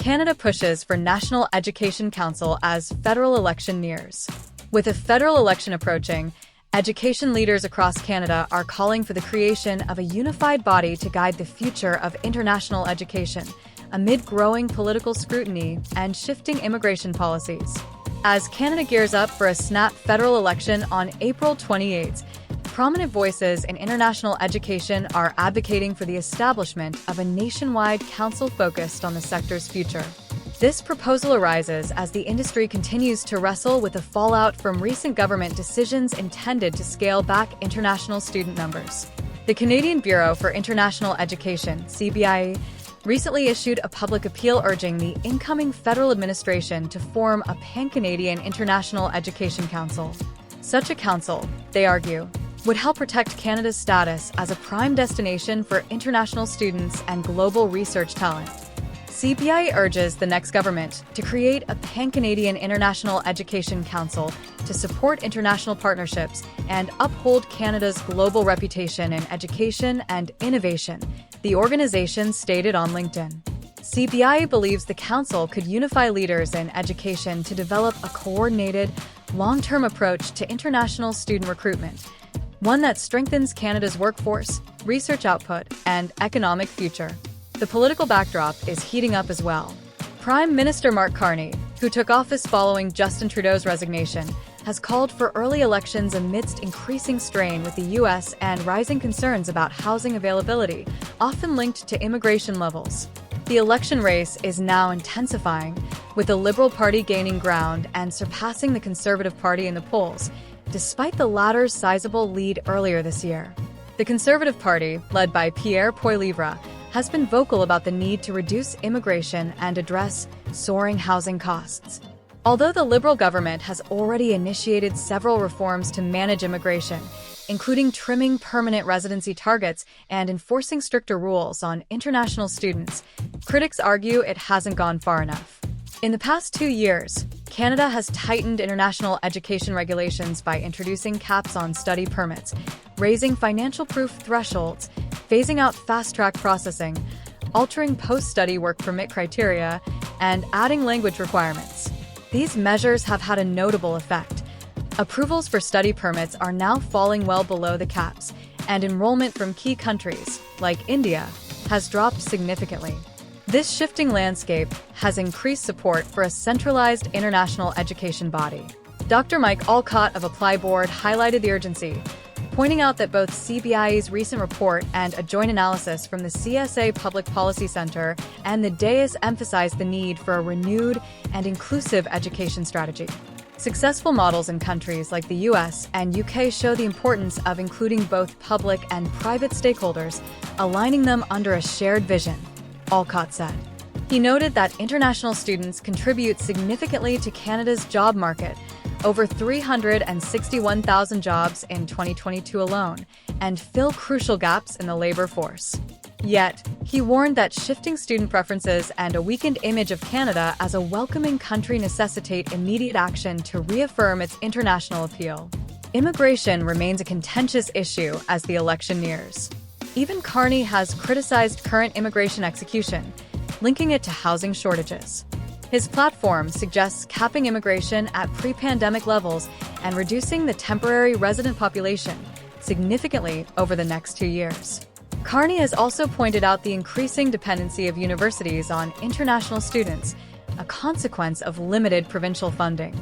Canada pushes for National Education Council as federal election nears. With a federal election approaching, education leaders across Canada are calling for the creation of a unified body to guide the future of international education, amid growing political scrutiny and shifting immigration policies. As Canada gears up for a snap federal election on April 28, prominent voices in international education are advocating for the establishment of a nationwide council focused on the sector's future. This proposal arises as the industry continues to wrestle with the fallout from recent government decisions intended to scale back international student numbers. The Canadian Bureau for International Education, CBIE, recently issued a public appeal urging the incoming federal administration to form a pan-Canadian International Education Council. Such a council, they argue, would help protect Canada's status as a prime destination for international students and global research talent. CBI urges the next government to create a pan-Canadian International Education Council to support international partnerships and uphold Canada's global reputation in education and innovation, the organization stated on LinkedIn. CBI believes the council could unify leaders in education to develop a coordinated, long-term approach to international student recruitment, one that strengthens Canada's workforce, research output, and economic future. The political backdrop is heating up as well. Prime Minister Mark Carney, who took office following Justin Trudeau's resignation, has called for early elections amidst increasing strain with the U.S. and rising concerns about housing availability, often linked to immigration levels. The election race is now intensifying, with the Liberal Party gaining ground and surpassing the Conservative Party in the polls, despite the latter's sizable lead earlier this year. The Conservative Party, led by Pierre Poilievre, has been vocal about the need to reduce immigration and address soaring housing costs. Although the Liberal government has already initiated several reforms to manage immigration, including trimming permanent residency targets and enforcing stricter rules on international students, critics argue it hasn't gone far enough. In the past 2 years, Canada has tightened international education regulations by introducing caps on study permits, raising financial proof thresholds, phasing out fast-track processing, altering post-study work permit criteria, and adding language requirements. These measures have had a notable effect. Approvals for study permits are now falling well below the caps, and enrollment from key countries, like India, has dropped significantly. This shifting landscape has increased support for a centralized international education body. Dr. Mike Alcott of Apply Board highlighted the urgency, pointing out that both CBIE's recent report and a joint analysis from the CSA Public Policy Center and the DAIS emphasized the need for a renewed and inclusive education strategy. Successful models in countries like the US and UK show the importance of including both public and private stakeholders, aligning them under a shared vision, Alcott said. He noted that international students contribute significantly to Canada's job market, over 361,000 jobs in 2022 alone, and fill crucial gaps in the labor force. Yet, he warned that shifting student preferences and a weakened image of Canada as a welcoming country necessitate immediate action to reaffirm its international appeal. Immigration remains a contentious issue as the election nears. Even Carney has criticized current immigration execution, linking it to housing shortages. His platform suggests capping immigration at pre-pandemic levels and reducing the temporary resident population significantly over the next 2 years. Carney has also pointed out the increasing dependency of universities on international students, a consequence of limited provincial funding.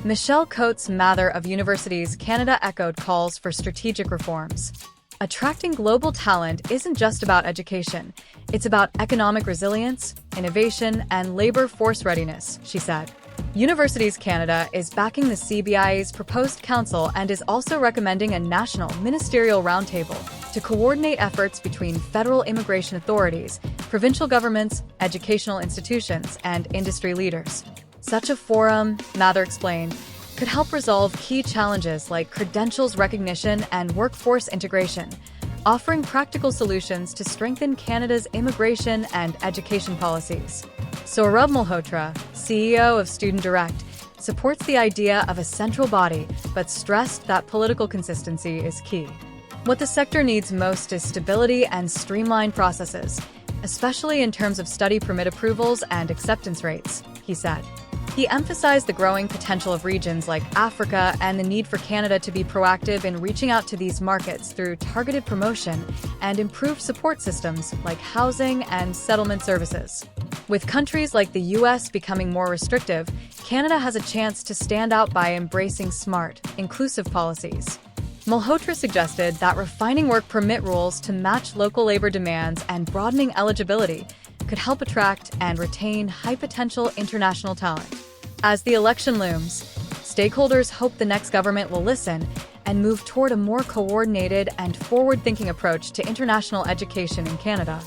Michelle Coates-Mather of Universities Canada echoed calls for strategic reforms. Attracting global talent isn't just about education, it's about economic resilience, innovation, and labor force readiness, she said. Universities Canada is backing the CBIE's proposed council and is also recommending a national ministerial roundtable to coordinate efforts between federal immigration authorities, provincial governments, educational institutions, and industry leaders. Such a forum, Mather explained, could help resolve key challenges like credentials recognition and workforce integration, offering practical solutions to strengthen Canada's immigration and education policies. Saurabh Malhotra, CEO of Student Direct, supports the idea of a central body, but stressed that political consistency is key. What the sector needs most is stability and streamlined processes, especially in terms of study permit approvals and acceptance rates, he said. He emphasized the growing potential of regions like Africa and the need for Canada to be proactive in reaching out to these markets through targeted promotion and improved support systems like housing and settlement services. With countries like the US becoming more restrictive, Canada has a chance to stand out by embracing smart, inclusive policies. Malhotra suggested that refining work permit rules to match local labor demands and broadening eligibility could help attract and retain high-potential international talent. As the election looms, stakeholders hope the next government will listen and move toward a more coordinated and forward-thinking approach to international education in Canada.